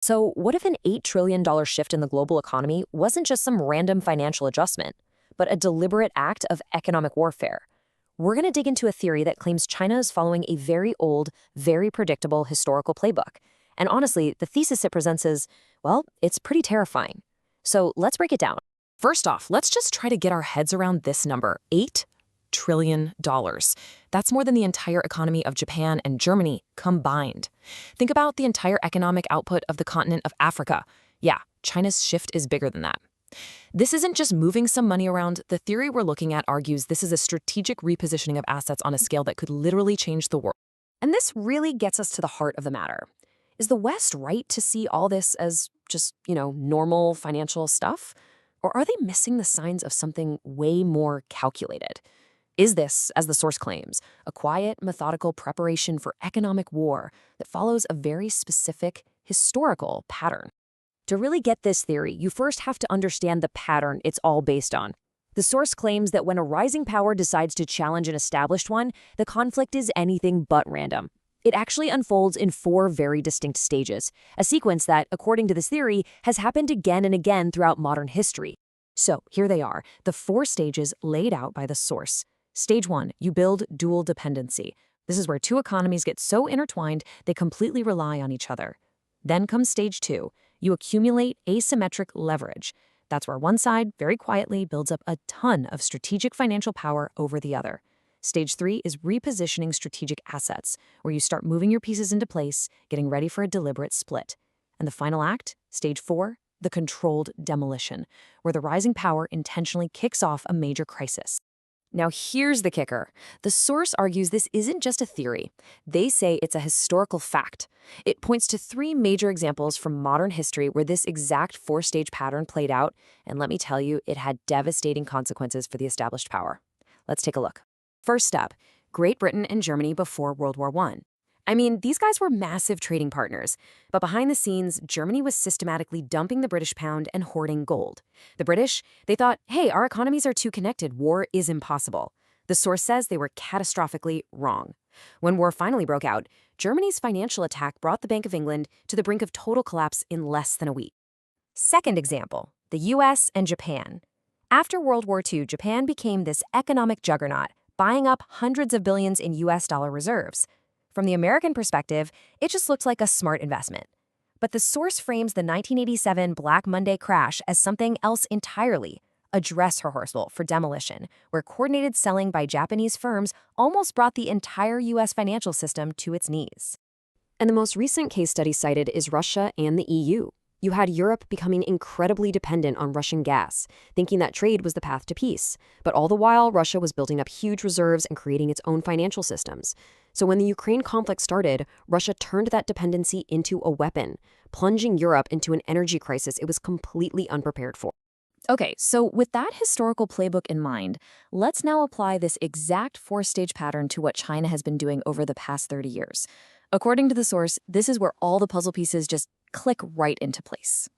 So, what if an $8 trillion shift in the global economy wasn't just some random financial adjustment, but a deliberate act of economic warfare? We're going to dig into a theory that claims China is following a very old, very predictable historical playbook. And honestly, the thesis it presents is, well, it's pretty terrifying. So, let's break it down. First off, let's just try to get our heads around this number, $8 trillion. That's more than the entire economy of Japan and Germany combined. Think about the entire economic output of the continent of Africa. Yeah, China's shift is bigger than that. This isn't just moving some money around. The theory we're looking at argues this is a strategic repositioning of assets on a scale that could literally change the world. And this really gets us to the heart of the matter. Is the West right to see all this as just, normal financial stuff? Or are they missing the signs of something way more calculated? Is this, as the source claims, a quiet, methodical preparation for economic war that follows a very specific historical pattern? To really get this theory, you first have to understand the pattern it's all based on. The source claims that when a rising power decides to challenge an established one, the conflict is anything but random. It actually unfolds in 4 very distinct stages, a sequence that, according to this theory, has happened again and again throughout modern history. So here they are, the 4 stages laid out by the source. Stage 1, you build dual dependency. This is where 2 economies get so intertwined they completely rely on each other. Then comes stage 2, you accumulate asymmetric leverage. That's where one side, very quietly, builds up a ton of strategic financial power over the other. Stage 3 is repositioning strategic assets, where you start moving your pieces into place, getting ready for a deliberate split. And the final act, stage 4, the controlled demolition, where the rising power intentionally kicks off a major crisis. Now here's the kicker. The source argues this isn't just a theory. They say it's a historical fact. It points to 3 major examples from modern history where this exact 4-stage pattern played out, and let me tell you, it had devastating consequences for the established power. Let's take a look. First up, Great Britain and Germany before World War I. I mean, these guys were massive trading partners, but behind the scenes, Germany was systematically dumping the British pound and hoarding gold. The British, they thought, hey, our economies are too connected, war is impossible. The source says they were catastrophically wrong. When war finally broke out, Germany's financial attack brought the Bank of England to the brink of total collapse in less than a week. Second example, the US and Japan. After World War II, Japan became this economic juggernaut, buying up hundreds of billions in US dollar reserves. From the American perspective, it just looked like a smart investment. But the source frames the 1987 Black Monday crash as something else entirely, a dress rehearsal for demolition, where coordinated selling by Japanese firms almost brought the entire U.S. financial system to its knees. And the most recent case study cited is Russia and the EU. You had Europe becoming incredibly dependent on Russian gas, thinking that trade was the path to peace. But all the while, Russia was building up huge reserves and creating its own financial systems. So when the Ukraine conflict started, Russia turned that dependency into a weapon, plunging Europe into an energy crisis it was completely unprepared for. Okay, so with that historical playbook in mind, let's now apply this exact 4-stage pattern to what China has been doing over the past 30 years. According to the source, this is where all the puzzle pieces just click right into place.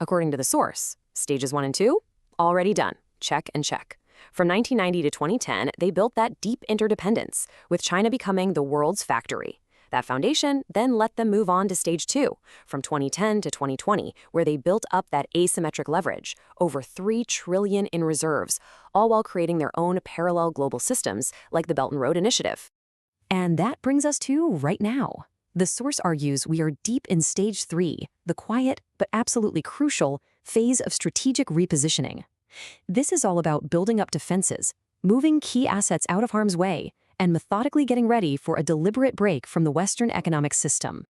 According to the source, stages 1 and 2, already done. Check and check. From 1990 to 2010, they built that deep interdependence, with China becoming the world's factory. That foundation then let them move on to stage 2, from 2010 to 2020, where they built up that asymmetric leverage, over $3 trillion in reserves, all while creating their own parallel global systems like the Belt and Road Initiative. And that brings us to right now. The source argues we are deep in stage 3, the quiet but absolutely crucial phase of strategic repositioning. This is all about building up defenses, moving key assets out of harm's way, and methodically getting ready for a deliberate break from the Western economic system.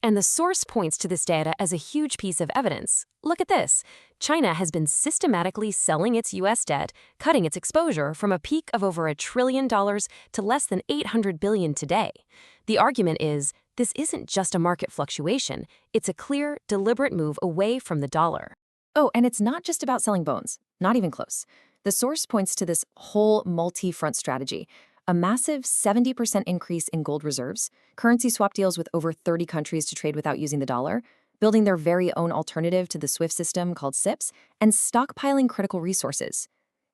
And the source points to this data as a huge piece of evidence. Look at this. China has been systematically selling its U.S. debt, cutting its exposure from a peak of over $1 trillion to less than $800 billion today. The argument is, this isn't just a market fluctuation. It's a clear, deliberate move away from the dollar. Oh, and it's not just about selling bones. Not even close. The source points to this whole multi-front strategy. A massive 70% increase in gold reserves, currency swap deals with over 30 countries to trade without using the dollar, building their very own alternative to the SWIFT system called SIPS, and stockpiling critical resources.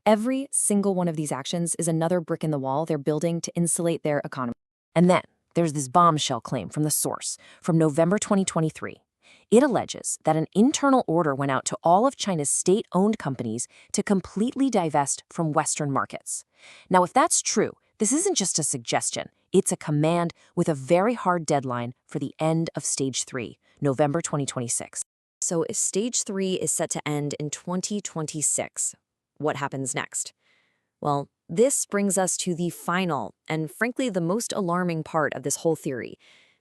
Every single one of these actions is another brick in the wall they're building to insulate their economy. And then there's this bombshell claim from the source from November 2023. It alleges that an internal order went out to all of China's state-owned companies to completely divest from Western markets. Now, if that's true, this isn't just a suggestion. It's a command with a very hard deadline for the end of Stage 3, November 2026. So if Stage 3 is set to end in 2026, what happens next? Well, this brings us to the final and frankly the most alarming part of this whole theory,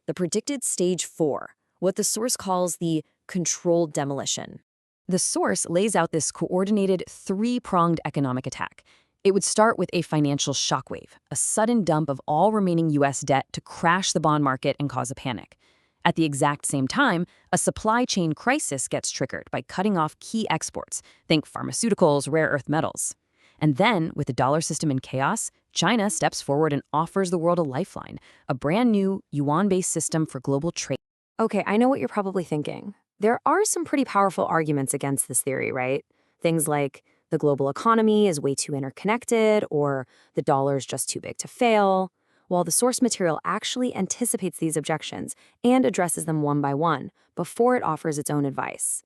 the predicted Stage 4, what the source calls the controlled demolition. The source lays out this coordinated three-pronged economic attack. It would start with a financial shockwave, a sudden dump of all remaining U.S. debt to crash the bond market and cause a panic. At the exact same time, a supply chain crisis gets triggered by cutting off key exports, think pharmaceuticals, rare earth metals. And then, with the dollar system in chaos, China steps forward and offers the world a lifeline, a brand new yuan-based system for global trade. Okay, I know what you're probably thinking. There are some pretty powerful arguments against this theory, right? Things like the global economy is way too interconnected, or the dollar is just too big to fail. While the source material actually anticipates these objections and addresses them one by one before it offers its own advice.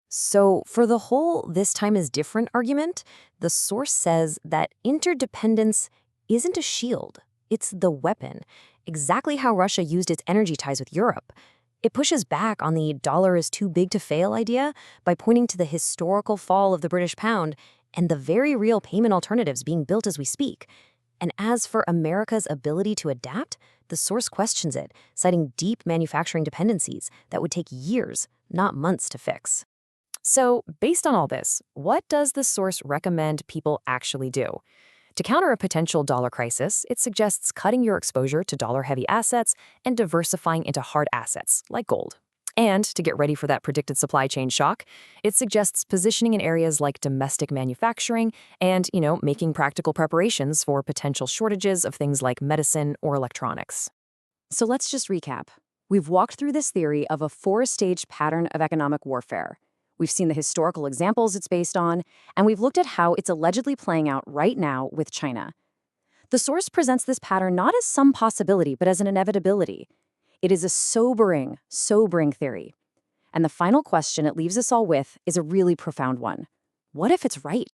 So for the whole "this time is different" argument, the source says that interdependence isn't a shield, it's the weapon, exactly how Russia used its energy ties with Europe. It pushes back on the dollar is too big to fail idea by pointing to the historical fall of the British pound and the very real payment alternatives being built as we speak. And as for America's ability to adapt, the source questions it, citing deep manufacturing dependencies that would take years, not months, to fix. So, based on all this, what does the source recommend people actually do? To counter a potential dollar crisis, it suggests cutting your exposure to dollar-heavy assets and diversifying into hard assets, like gold. And to get ready for that predicted supply chain shock, it suggests positioning in areas like domestic manufacturing and, making practical preparations for potential shortages of things like medicine or electronics. So let's just recap. We've walked through this theory of a four-stage pattern of economic warfare. We've seen the historical examples it's based on, and we've looked at how it's allegedly playing out right now with China. The source presents this pattern not as some possibility, but as an inevitability. It is a sobering theory. And the final question it leaves us all with is a really profound one. What if it's right?